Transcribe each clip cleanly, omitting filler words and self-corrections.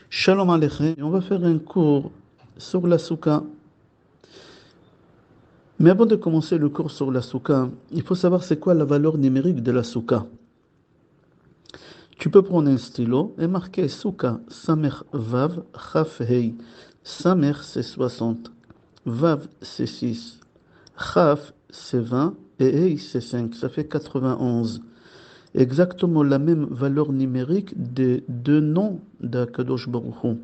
Shalom Aleichem, on va faire un cours sur la souka. Mais avant de commencer le cours sur la souka, il faut savoir c'est quoi la valeur numérique de la souka. Tu peux prendre un stylo et marquer souka, samer vav, chaf hei. Samer c'est 60, vav c'est 6, chaf c'est 20 et hei c'est 5, ça fait 91. Exactement la même valeur numérique des deux noms d'Akadosh Baruch Hu.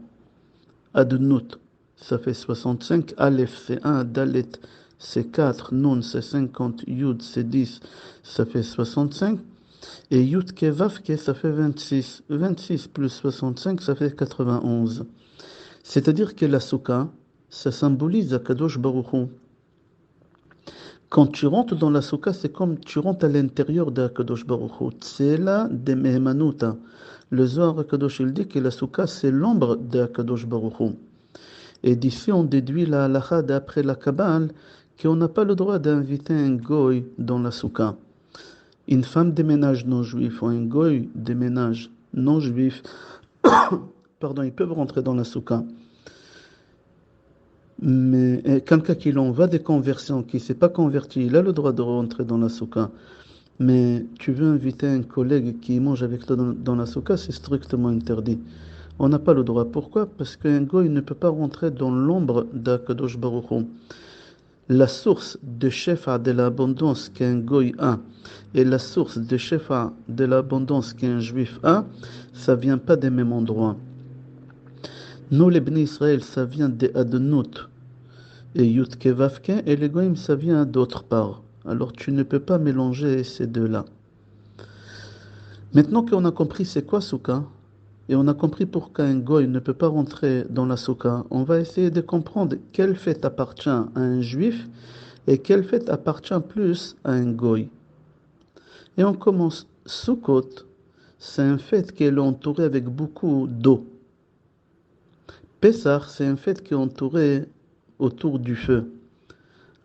Adnout, ça fait 65. Aleph, c'est 1. Dalet, c'est 4. Nun, c'est 50. Yud, c'est 10. Ça fait 65. Et Yud Kevaf, ça fait 26. 26 plus 65, ça fait 91. C'est-à-dire que la souka, ça symbolise Akadosh Baruch Hu. Quand tu rentres dans la souka, c'est comme tu rentres à l'intérieur d'Akadosh Baruch Hu. Tsela de Mehemanuta. Le Zohar Akadosh, il dit que la souka, c'est l'ombre d'Akadosh Baruch Hu. Et d'ici, on déduit la halakha d'après la Kabbale qu'on n'a pas le droit d'inviter un goy dans la souka. Une femme de ménage non juif ou un goy de ménage non juif, pardon, ils peuvent rentrer dans la souka. Mais quelqu'un qui l'en va des conversions, qui ne s'est pas converti, il a le droit de rentrer dans la souka. Mais tu veux inviter un collègue qui mange avec toi dans la souka, c'est strictement interdit. On n'a pas le droit. Pourquoi? Parce qu'un goy ne peut pas rentrer dans l'ombre d'Akadosh Baruch Hu. La source de shefa de l'abondance qu'un goy a et la source de shefa de l'abondance qu'un juif a, ça vient pas des mêmes endroits. Nous, les Bnei Israël, ça vient de Adnout et Yud Kevavke, et les goyim, ça vient d'autre part. Alors tu ne peux pas mélanger ces deux-là. Maintenant qu'on a compris c'est quoi souka, et on a compris pourquoi un goy ne peut pas rentrer dans la souka, on va essayer de comprendre quelle fête appartient à un juif et quelle fête appartient plus à un goy. Et on commence. Sukkot, c'est un fête qui est entouré avec beaucoup d'eau. Pessah, c'est un fête qui est entouré autour du feu.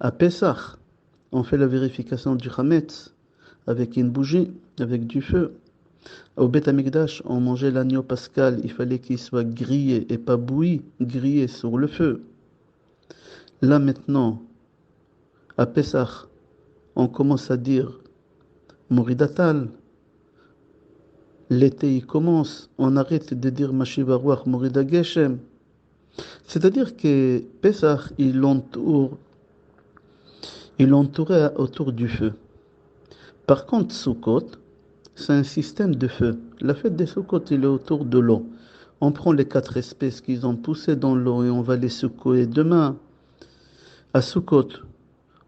À Pessah, on fait la vérification du Hametz avec une bougie, avec du feu. Au Beth Amikdash, on mangeait l'agneau pascal, il fallait qu'il soit grillé et pas bouilli, grillé sur le feu. Là maintenant, à Pessah, on commence à dire Moridatal. L'été il commence, on arrête de dire Mashiva Ruach Morida Geshem. C'est-à-dire que Pessah, il entourait autour du feu. Par contre, Sukkot, c'est un système de feu. La fête des Sukkot, il est autour de l'eau. On prend les 4 espèces qu'ils ont poussées dans l'eau et on va les secouer. Demain, à Sukkot,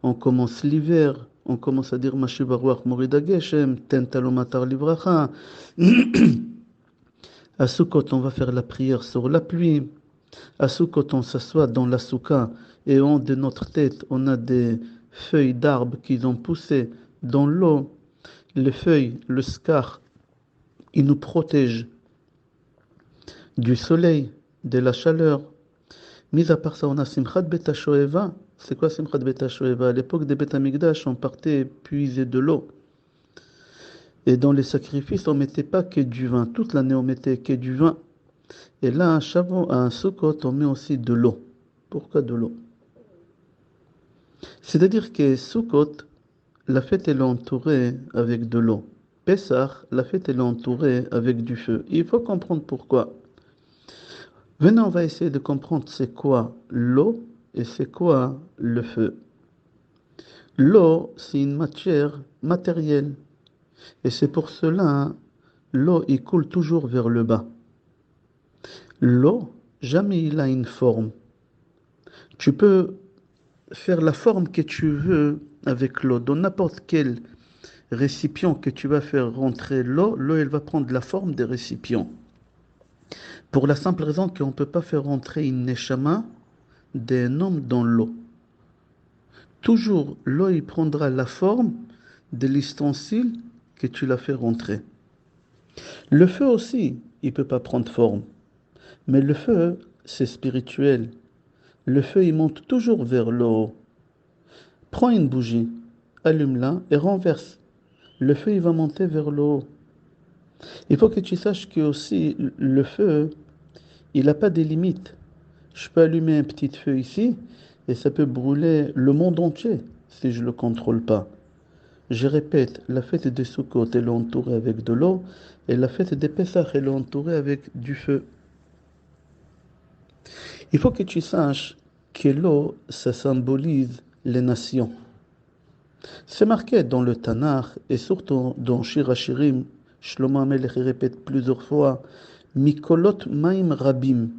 on commence l'hiver. On commence à dire Mashiva Ruach Morida Geshem, Tentalomatar Livracha. À Sukkot, on va faire la prière sur la pluie. À Sukkot, on s'assoit dans la souka et en haut de notre tête, on a des feuilles d'arbres qui ont poussé dans l'eau. Les feuilles, le scar, ils nous protègent du soleil, de la chaleur. Mis à part ça, on a Simchat Bet HaShoeva. C'est quoi Simchat Bet HaShoeva? À l'époque des Bet Amikdash, on partait puiser de l'eau. Et dans les sacrifices, on ne mettait pas que du vin. Toute l'année, on mettait que du vin. Et là, à un Sukkot, on met aussi de l'eau. Pourquoi de l'eau? C'est-à-dire que Sukkot, la fête est entourée avec de l'eau. Pessah, la fête est entourée avec du feu. Il faut comprendre pourquoi. Venez, on va essayer de comprendre c'est quoi l'eau et c'est quoi le feu. L'eau, c'est une matière matérielle. Et c'est pour cela, l'eau, il coule toujours vers le bas. L'eau, jamais il a une forme. Tu peux faire la forme que tu veux avec l'eau. Dans n'importe quel récipient que tu vas faire rentrer l'eau, l'eau elle va prendre la forme des récipients. Pour la simple raison qu'on ne peut pas faire rentrer une neshama d'un homme dans l'eau. Toujours, l'eau il prendra la forme de l'ustensile que tu l'as fait rentrer. Le feu aussi, il ne peut pas prendre forme. Mais le feu, c'est spirituel. Le feu, il monte toujours vers le haut. Prends une bougie, allume-la et renverse. Le feu, il va monter vers le haut. Il faut que tu saches que aussi le feu, il n'a pas de limites. Je peux allumer un petit feu ici et ça peut brûler le monde entier si je ne le contrôle pas. Je répète, la fête des Sukkot, elle est entourée avec de l'eau et la fête des Pessah, elle est entourée avec du feu. Il faut que tu saches que l'eau, ça symbolise les nations. C'est marqué dans le Tanakh et surtout dans Shir Hashirim. Shlomo Amelech répète plusieurs fois Mikolot Maim Rabim.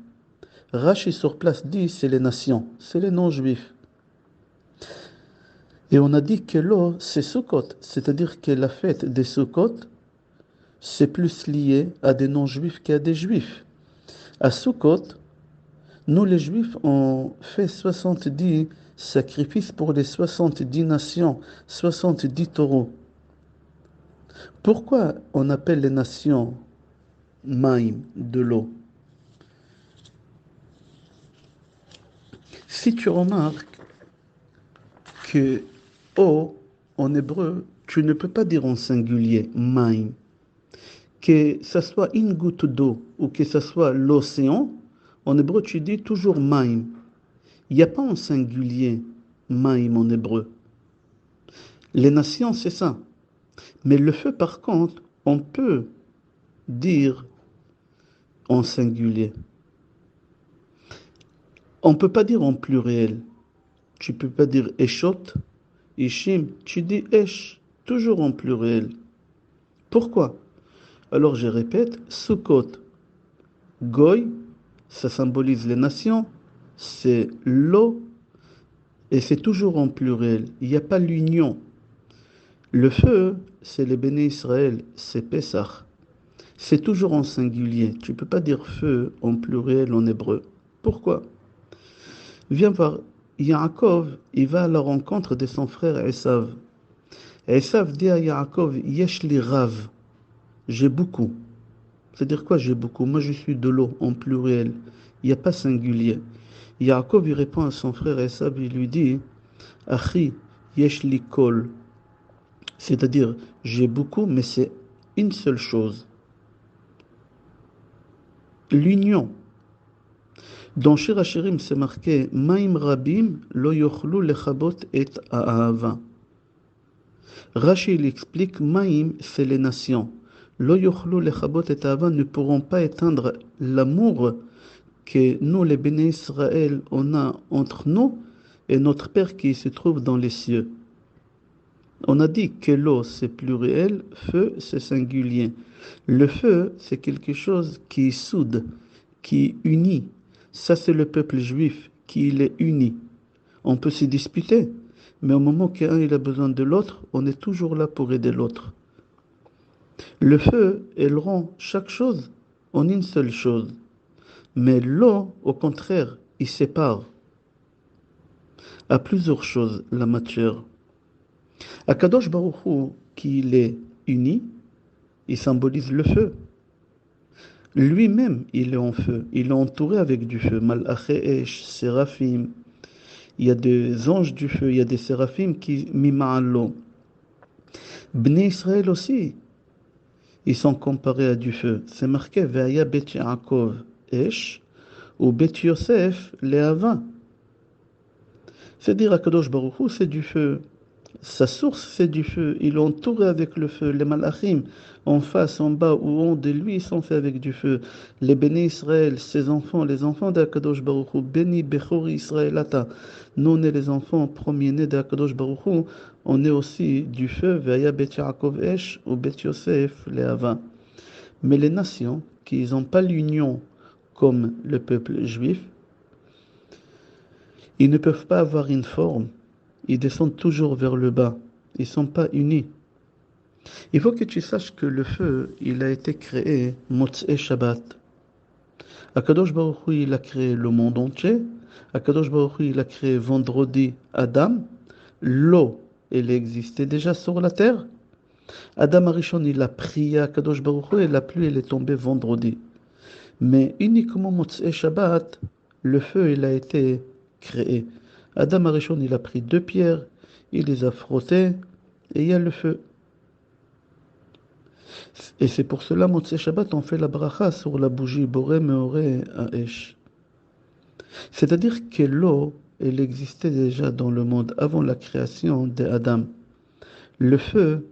Rashi sur place dit c'est les nations, c'est les non-juifs. Et on a dit que l'eau c'est Sukkot, c'est-à-dire que la fête des Sukkot c'est plus lié à des non-juifs qu'à des juifs. À Sukkot, nous les juifs on fait 70 sacrifices pour les 70 nations, 70 taureaux. Pourquoi on appelle les nations Maïm, de l'eau? Si tu remarques que eau, en hébreu, tu ne peux pas dire en singulier Maïm. Que ce soit une goutte d'eau ou que ce soit l'océan, en hébreu tu dis toujours Maïm. Il n'y a pas en singulier Maïm en hébreu. Les nations, c'est ça. Mais le feu, par contre, on peut dire en singulier. On ne peut pas dire en pluriel. Tu ne peux pas dire Eshot, Ishim, tu dis Esh, toujours en pluriel. Pourquoi? Alors je répète, Sukkot, Goy, ça symbolise les nations, c'est l'eau, et c'est toujours en pluriel. Il n'y a pas l'union. Le feu, c'est les béné Israël, c'est Pessah. C'est toujours en singulier. Tu ne peux pas dire feu en pluriel en hébreu. Pourquoi? Viens voir, Yaakov, il va à la rencontre de son frère Esav. Esav dit à Yaakov, Yesh li rav, j'ai beaucoup. C'est-à-dire quoi j'ai beaucoup? Moi je suis de l'eau en pluriel. Il n'y a pas singulier. Yaakov il répond à son frère Esav, il lui dit, Achi, yesh li kol. C'est-à-dire, j'ai beaucoup, mais c'est une seule chose. L'union. Dans Shir Hashirim, c'est marqué Maim Rabim lo yochlu lechabot et ahava. Rashi il explique Maim, c'est les nations. Lo yochlu lechabot et ahava ne pourront pas éteindre l'amour que nous, les béné Israël, on a entre nous et notre Père qui se trouve dans les cieux. On a dit que l'eau c'est pluriel, feu c'est singulier. Le feu c'est quelque chose qui soude, qui unit. Ça c'est le peuple juif qui est uni. On peut se disputer, mais au moment qu'un il a besoin de l'autre, on est toujours là pour aider l'autre. Le feu, elle rend chaque chose en une seule chose. Mais l'eau, au contraire, il sépare à plusieurs choses la matière. Akadosh Baruch Hu, qui est uni, il symbolise le feu. Lui-même, il est en feu. Il est entouré avec du feu. Malaché Esh, Séraphim. Il y a des anges du feu, il y a des séraphim qui mima'allo. Bnei Israël aussi, ils sont comparés à du feu. C'est marqué Ve'aya Bet Yaakov Esh ou Bet Yosef Le'ava. C'est-à-dire Akadosh Baruch Hu, c'est du feu. Sa source, c'est du feu. Il est entouré avec le feu. Les malachim, en face, en bas ou en haut de lui, sont faits avec du feu. Les bénis Israël, ses enfants, les enfants d'Akadosh Baruch Hu, béni Bechori Israëlata. Nous, on est les enfants premiers-nés d'Akadosh Baruch Hu. On est aussi du feu. Ve'aya Bet Yaakov Esh ou Bet Yosef Le'ava. Mais les nations qui n'ont pas l'union comme le peuple juif, ils ne peuvent pas avoir une forme. Ils descendent toujours vers le bas. Ils ne sont pas unis. Il faut que tu saches que le feu, il a été créé Motzei Shabbat. Akadosh Baruch Hu, il a créé le monde entier. Akadosh Baruch Hu, il a créé vendredi Adam. L'eau, elle existait déjà sur la terre. Adam Arishon, il a prié à Akadosh Baruch Hu et la pluie, elle est tombée vendredi. Mais uniquement Motzei Shabbat, le feu, il a été créé. Adam Arishon, il a pris 2 pierres, il les a frottées, et il y a le feu. Et c'est pour cela, Motzei Shabbat, on fait la bracha sur la bougie Boré Meoré Haesh. C'est-à-dire que l'eau, elle existait déjà dans le monde avant la création d'Adam. Le feu,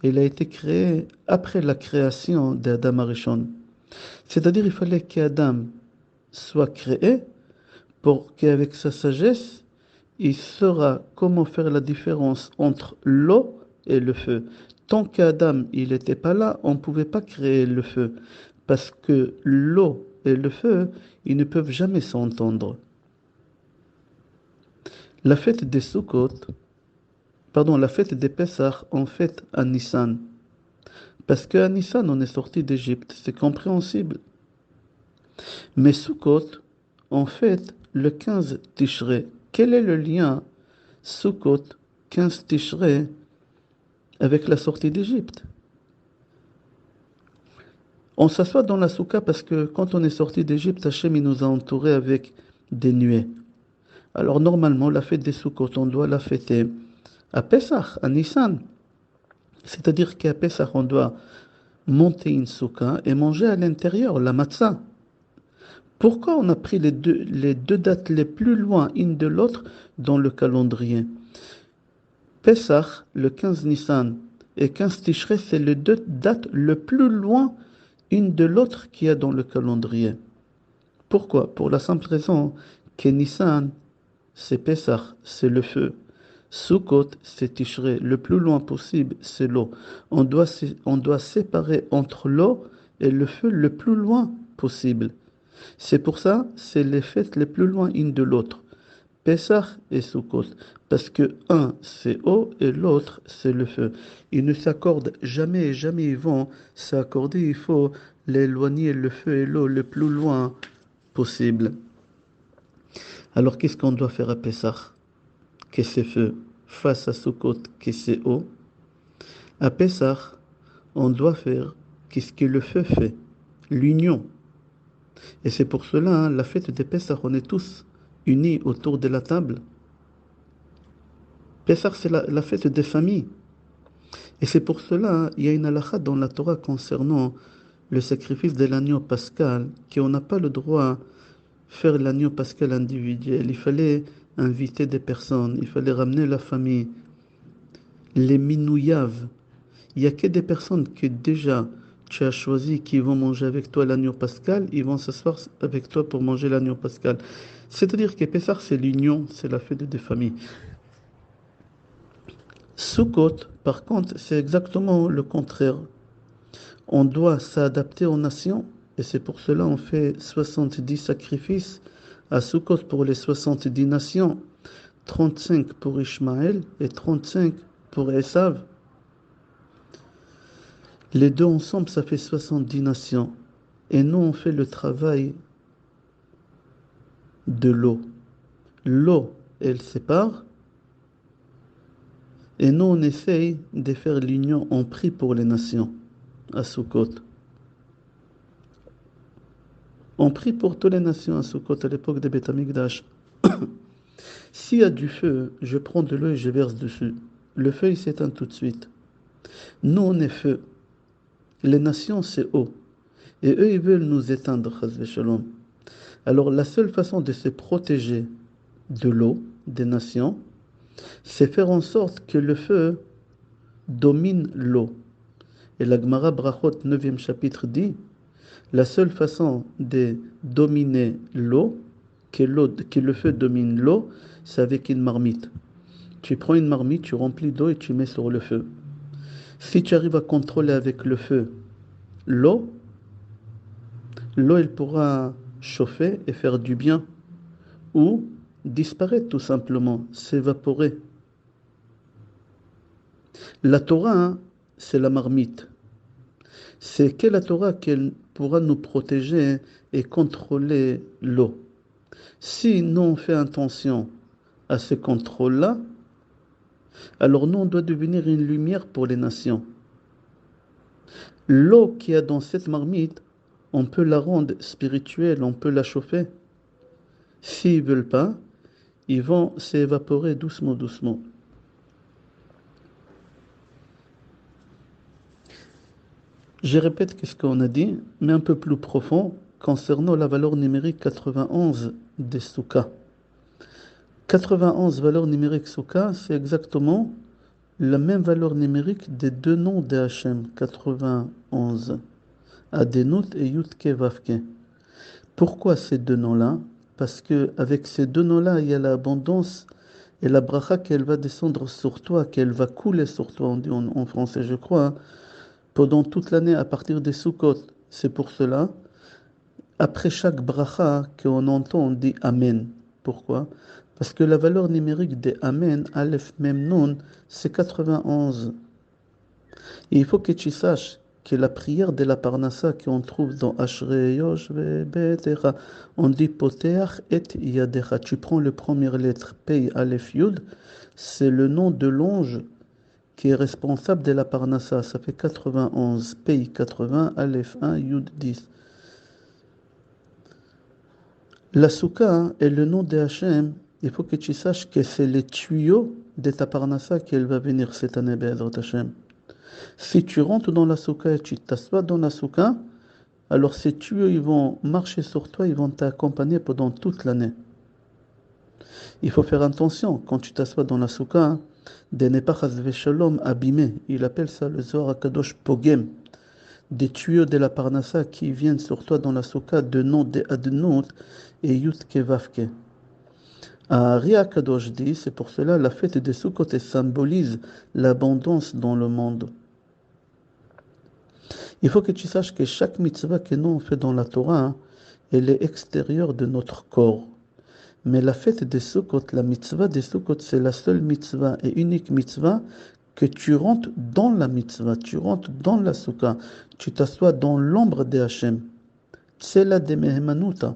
il a été créé après la création d'Adam Arishon. C'est-à-dire il fallait qu'Adam soit créé pour qu'avec sa sagesse, il saura comment faire la différence entre l'eau et le feu. Tant qu'Adam il n'était pas là, on ne pouvait pas créer le feu. Parce que l'eau et le feu, ils ne peuvent jamais s'entendre. La fête des Sukkot, pardon, la fête des Pessah, on fête à Nissan. Parce qu'à Nissan, on est sorti d'Égypte, c'est compréhensible. Mais Sukkot, on fête le 15 Tishrei. Quel est le lien Sukkot, 15 Tishrei, avec la sortie d'Égypte? On s'assoit dans la soukha parce que quand on est sorti d'Égypte, Hachem il nous a entourés avec des nuées. Alors normalement, la fête des Sukkot, on doit la fêter à Pessah, à Nissan. C'est-à-dire qu'à Pessah, on doit monter une soukha et manger à l'intérieur la matzah. Pourquoi on a pris les deux dates les plus loin une de l'autre dans le calendrier? Pessah, le 15 Nissan, et 15 Tishrei, c'est les deux dates le plus loin une de l'autre qu'il y a dans le calendrier. Pourquoi? Pour la simple raison que Nissan, c'est Pessah, c'est le feu. Sukkot, c'est Tishrei. Le plus loin possible, c'est l'eau. On doit séparer entre l'eau et le feu le plus loin possible. C'est pour ça, c'est les fêtes les plus loin une de l'autre. Pessah et Sukkot. Parce que un, c'est eau et l'autre, c'est le feu. Ils ne s'accordent jamais et jamais ils vont s'accorder. Il faut l'éloigner, le feu et l'eau, le plus loin possible. Alors, qu'est-ce qu'on doit faire à Pessah? Que c'est feu. Face à Sukkot, que c'est eau. À Pessah, on doit faire qu'est-ce que le feu fait. L'union. Et c'est pour cela, la fête de Pessah, on est tous unis autour de la table. Pessah, c'est la fête des familles. Et c'est pour cela, il y a une halakha dans la Torah concernant le sacrifice de l'agneau pascal, qu'on n'a pas le droit de faire l'agneau pascal individuel. Il fallait inviter des personnes, il fallait ramener la famille. Les minouyaves, il n'y a que des personnes que déjà tu as choisi qui vont manger avec toi l'agneau pascal, ils vont s'asseoir avec toi pour manger l'agneau pascal. C'est-à-dire que Pessah, c'est l'union, c'est la fête des familles. Sukkot, par contre, c'est exactement le contraire. On doit s'adapter aux nations et c'est pour cela qu'on fait 70 sacrifices à Sukkot pour les 70 nations, 35 pour Ishmaël et 35 pour Esav. Les deux ensemble, ça fait 70 nations. Et nous, on fait le travail de l'eau. L'eau, elle sépare. Et nous, on essaye de faire l'union. On prie pour les nations à Sukkot. On prie pour toutes les nations à Sukkot à l'époque de Beth Amikdash. S'il y a du feu, je prends de l'eau et je verse dessus. Le feu, il s'éteint tout de suite. Nous, on est feu. Les nations, c'est eau. Et eux, ils veulent nous éteindre, chas v'shalom. Alors, la seule façon de se protéger de l'eau, des nations, c'est faire en sorte que le feu domine l'eau. Et la Gemara Brachot, 9e chapitre, dit la seule façon de dominer l'eau, que le feu domine l'eau, c'est avec une marmite. Tu prends une marmite, tu remplis d'eau et tu mets sur le feu. Si tu arrives à contrôler avec le feu l'eau, elle pourra chauffer et faire du bien ou disparaître tout simplement, s'évaporer. La Torah, hein, c'est la marmite. C'est que la Torah qu'elle pourra nous protéger et contrôler l'eau. Si nous on fait attention à ce contrôle-là, alors nous on doit devenir une lumière pour les nations. L'eau qu'il y a dans cette marmite, on peut la rendre spirituelle, on peut la chauffer. S'ils ne veulent pas, ils vont s'évaporer doucement, doucement. Je répète ce qu'on a dit, mais un peu plus profond concernant la valeur numérique 91 des soukas. 91 valeurs numériques soukas, c'est exactement la même valeur numérique des deux noms de Hachem, 91, Adenout et Yutke Vavke. Pourquoi ces deux noms-là? Parce que avec ces deux noms-là, il y a l'abondance et la bracha qu'elle va descendre sur toi, qu'elle va couler sur toi, on dit en français, je crois, hein, pendant toute l'année à partir des Sukkot. C'est pour cela, après chaque bracha qu'on entend, on dit Amen. Pourquoi? Parce que la valeur numérique des Amen, Aleph Mem Nun, c'est 91. Et il faut que tu saches que la prière de la Parnassa qu'on trouve dans Ashrei Yoshve Betecha, on dit Poteach et Yadecha. Tu prends le première lettre, Pei Aleph Yud, c'est le nom de l'ange qui est responsable de la Parnassa. Ça fait 91, Pei 80, Aleph 1, Yud 10. La Souka hein, est le nom de Hachem. Il faut que tu saches que c'est les tuyaux de ta Parnassa qu'elle va venir cette année, Be'ezrat Hachem. Si tu rentres dans la souka et tu t'assois dans la souka, alors ces tuyaux ils vont marcher sur toi, ils vont t'accompagner pendant toute l'année. Il faut faire attention quand tu t'assois dans la souka, hein, de ne pas shalom abîmer. Il appelle ça le Zohar HaKadosh Pogem. Des tuyaux de la Parnassa qui viennent sur toi dans la souka de nom de Adnout et Yutke Vavke. Ari HaKadosh dit, c'est pour cela la fête des Sukkot symbolise l'abondance dans le monde. Il faut que tu saches que chaque mitzvah que nous on fait dans la Torah, hein, elle est extérieure de notre corps. Mais la fête des Sukkot, la mitzvah des Sukkot, c'est la seule mitzvah et unique mitzvah que tu rentres dans la mitzvah, tu rentres dans la Sukkah, tu t'assois dans l'ombre de Hachem. Tsela de Mehemanuta.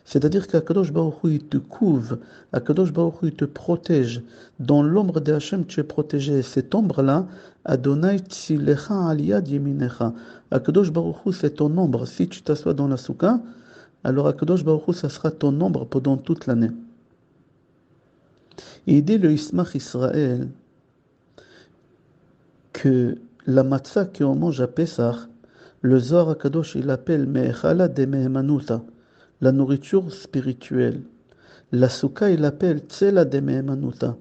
C'est-à-dire qu'Akadosh Baruch Hu, il te couvre, Akadosh Baruch Hu, il te protège. Dans l'ombre de Hachem, tu es protégé. Cette ombre-là, Adonai Tzilecha Aliyad Yeminecha. Akadosh Baruch Hu, c'est ton ombre. Si tu t'assois dans la souka, alors Akadosh Baruch Hu, ça sera ton ombre pendant toute l'année. Il dit le Ismach Israël que la matzah qu'on mange à Pessah, le Zohar HaKadosh, il appelle Me'echala de Mehemanuta, la nourriture spirituelle. La souka, il appelle Tsela de Mehemanuta,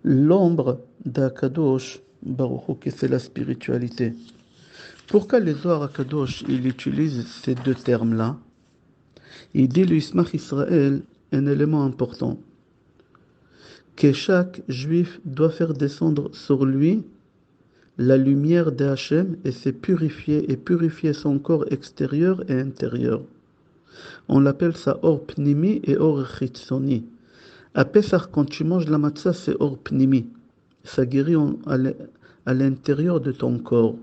l'ombre d'Akadosh Baruch Hu, qui c'est la spiritualité. Pourquoi le Zohar HaKadosh, il utilise ces deux termes-là? Il dit le Ismach Israël un élément important, que chaque juif doit faire descendre sur lui la lumière de Hachem et se purifier son corps extérieur et intérieur. On l'appelle ça or pnimi et or chitzoni. À Pessah, quand tu manges la matzah, c'est or pnimi. Ça guérit à l'intérieur de ton corps.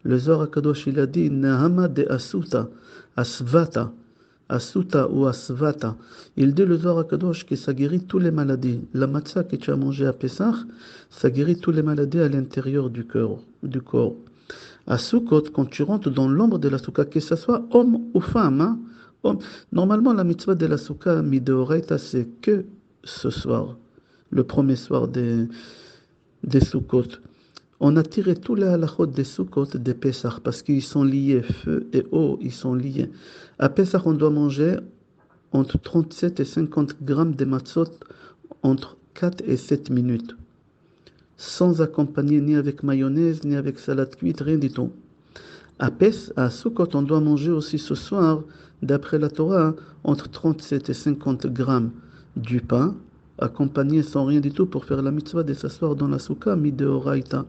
Le Zohar HaKadosh, il a dit Nahama de Asuta, Asvata, Asuta ou Asvata. Il dit le Zohar HaKadosh que ça guérit toutes les maladies. La matzah que tu as mangée à Pessah, ça guérit toutes les maladies à l'intérieur du corps. À Sukkot, quand tu rentres dans l'ombre de la souka, que ce soit homme ou femme, hein, homme. Normalement, la mitzvah de la souka, mideoraita, c'est que ce soir, le premier soir des Sukkot. On a tiré tous les halachot des Sukkot des Pessah parce qu'ils sont liés, feu et eau, ils sont liés. À Pessah, on doit manger entre 37 et 50 grammes de matzot entre 4 et 7 minutes. Sans accompagner ni avec mayonnaise, ni avec salade cuite, rien du tout. À Sukkot, on doit manger aussi ce soir, d'après la Torah, entre 37 et 50 grammes du pain, accompagné sans rien du tout pour faire la mitzvah de s'asseoir dans la souka, mideoraita.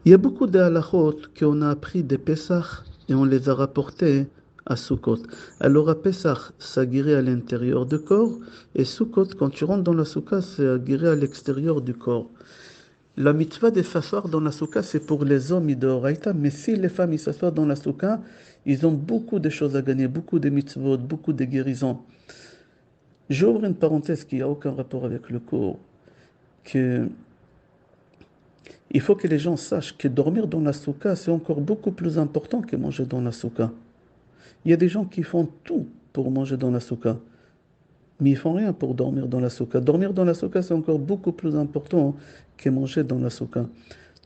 Il y a beaucoup de halachot qu'on a appris des Pessah et on les a rapportés à Sukkot. Alors à Pessah, ça guérit à l'intérieur du corps, et Sukkot, quand tu rentres dans la souka, ça guérit à l'extérieur du corps. La mitzvah de s'asseoir dans la souka, c'est pour les hommes d'Oraïta, mais si les femmes ils s'assoient dans la souka, ils ont beaucoup de choses à gagner, beaucoup de mitzvot, beaucoup de guérisons. J'ouvre une parenthèse qui n'a aucun rapport avec le cours, que il faut que les gens sachent que dormir dans la souka, c'est encore beaucoup plus important que manger dans la souka. Il y a des gens qui font tout pour manger dans la souka, mais ils font rien pour dormir dans la souka. Dormir dans la souka, c'est encore beaucoup plus important que manger dans la souka.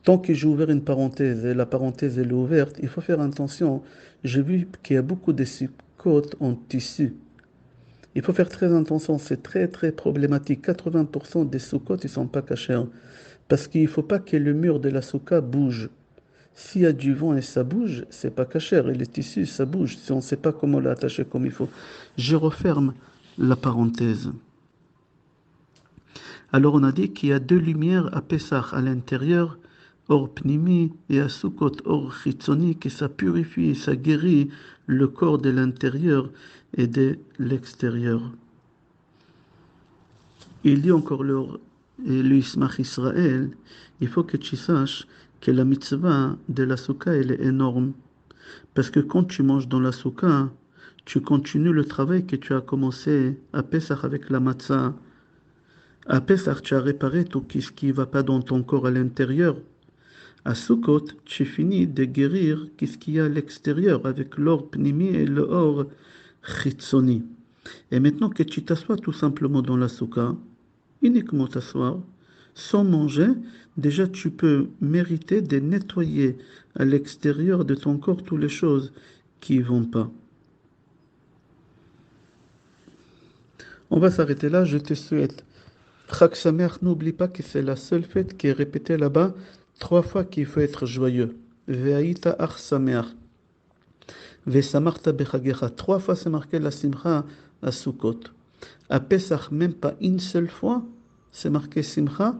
Tant que j'ai ouvert une parenthèse et la parenthèse elle est ouverte, il faut faire attention. J'ai vu qu'il y a beaucoup de sous-côtes en tissu. Il faut faire très attention, c'est très très problématique. 80% des sous-côtes, ils sont pas cachés. Parce qu'il ne faut pas que le mur de la souka bouge. S'il y a du vent et ça bouge, c'est pas cachère. Et les tissus, ça bouge. Si on ne sait pas comment l'attacher comme il faut. Je referme la parenthèse. Alors on a dit qu'il y a deux lumières à Pessah, à l'intérieur, or pnimi, et à Sukkot, or chitzoni, que ça purifie et ça guérit le corps de l'intérieur et de l'extérieur. Il dit encore le Ismach Israël, il faut que tu saches que la mitzvah de la souka, elle est énorme. Parce que quand tu manges dans la souka, tu continues le travail que tu as commencé à Pessah avec la matzah. À Pessah, tu as réparé tout ce qui ne va pas dans ton corps à l'intérieur. À Sukkot, tu finis de guérir ce qu'il y a à l'extérieur avec l'or pnimi et le or chitzoni. Et maintenant que tu t'assois tout simplement dans la souka, uniquement t'asseoir, sans manger, déjà tu peux mériter de nettoyer à l'extérieur de ton corps toutes les choses qui ne vont pas. On va s'arrêter là, je te souhaite. Chag Sameach, n'oublie pas que c'est la seule fête qui est répétée là-bas 3 fois qu'il faut être joyeux. Ve'aïta ach Sameach. Ve'samarta bechagecha. 3 fois c'est marqué la simcha à Sukkot. À Pesach, même pas une seule fois, c'est marqué simcha.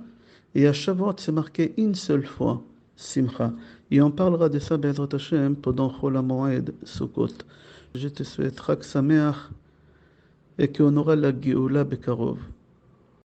Et à Shavuot, c'est marqué une seule fois simcha. Et on parlera de ça, Be'ezrat Hashem, pendant Chol HaMoed Sukkot. Je te souhaite Chag Sameach et qu'on aura la Géoula Bekarov.